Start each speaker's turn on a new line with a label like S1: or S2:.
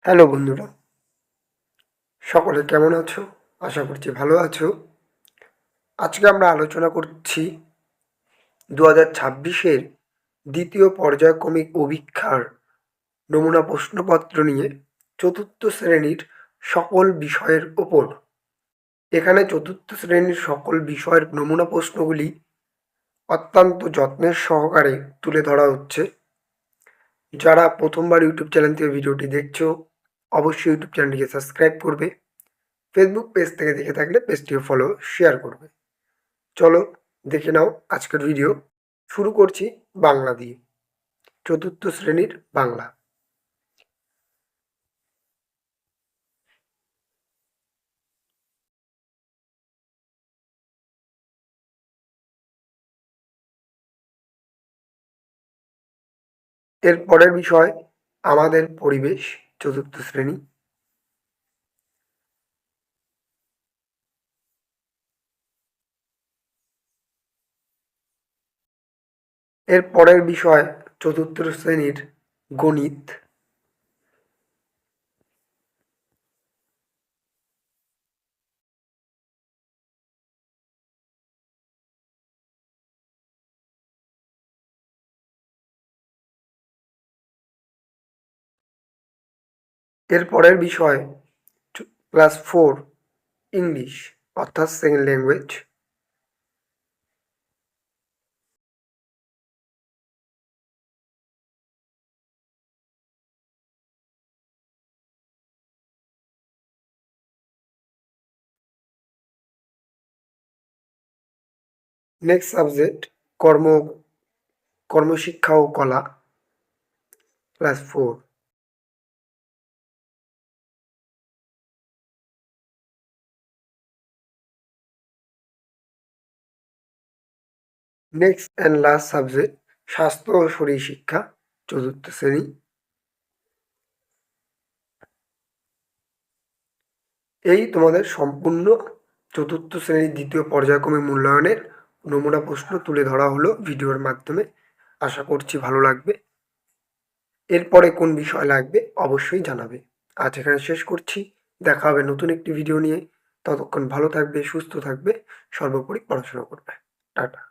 S1: Hello বন্ধুরা, সকলে কেমন আছো? আশা করছি ভালো আছো। আজকে আমরা আলোচনা করছি 2026-এর দ্বিতীয় পর্যায়ক্রমিক অভিক্ষার নমুনা প্রশ্নপত্র নিয়ে চতুর্থ শ্রেণীর সকল বিষয়ের ওপর। এখানে চতুর্থ শ্রেণীর সকল বিষয়ের নমুনা প্রশ্নগুলি অত্যন্ত যত্নের সহকারে তুলে ধরা হচ্ছে। যারা প্রথমবার ইউটিউব চ্যানেল থেকে ভিডিওটি দেখছো, অবশ্যই ইউটিউব চ্যানেলটিকে সাবস্ক্রাইব করবে। ফেসবুক পেজ থেকে দেখে থাকলে পেজটিকে ফলো শেয়ার করবে। চলো দেখে নাও আজকের ভিডিও। শুরু করছি বাংলা দিয়ে। চতুর্থ শ্রেণীর বাংলা। এর পরের বিষয় আমাদের পরিবেশ, চতুর্থ শ্রেণী। এর পরের বিষয় চতুর্থ শ্রেণীর গণিত। এর পরের বিষয় ক্লাস 4 ইংলিশ, অর্থাৎ সেকেন্ড ল্যাঙ্গুয়েজ। নেক্সট সাবজেক্ট কর্মশিক্ষা ও কলা, class 4। Next and last subject স্বাস্থ্য ও শরীর শিক্ষা, চতুর্থ শ্রেণী। এই তোমাদের সম্পূর্ণ চতুর্থ শ্রেণীর দ্বিতীয় পর্যায়ক্রমিক মূল্যায়নের নমুনা প্রশ্ন তুলে ধরা হলো ভিডিওর মাধ্যমে। আশা করছি ভালো লাগবে। এরপরে কোন বিষয় লাগবে অবশ্যই জানাবে। আজ এখানে শেষ করছি। দেখা হবে নতুন একটি ভিডিও নিয়ে। ততক্ষণ ভালো থাকবে, সুস্থ থাকবে, সর্বোপরি পড়াশোনা করবে। টাটা।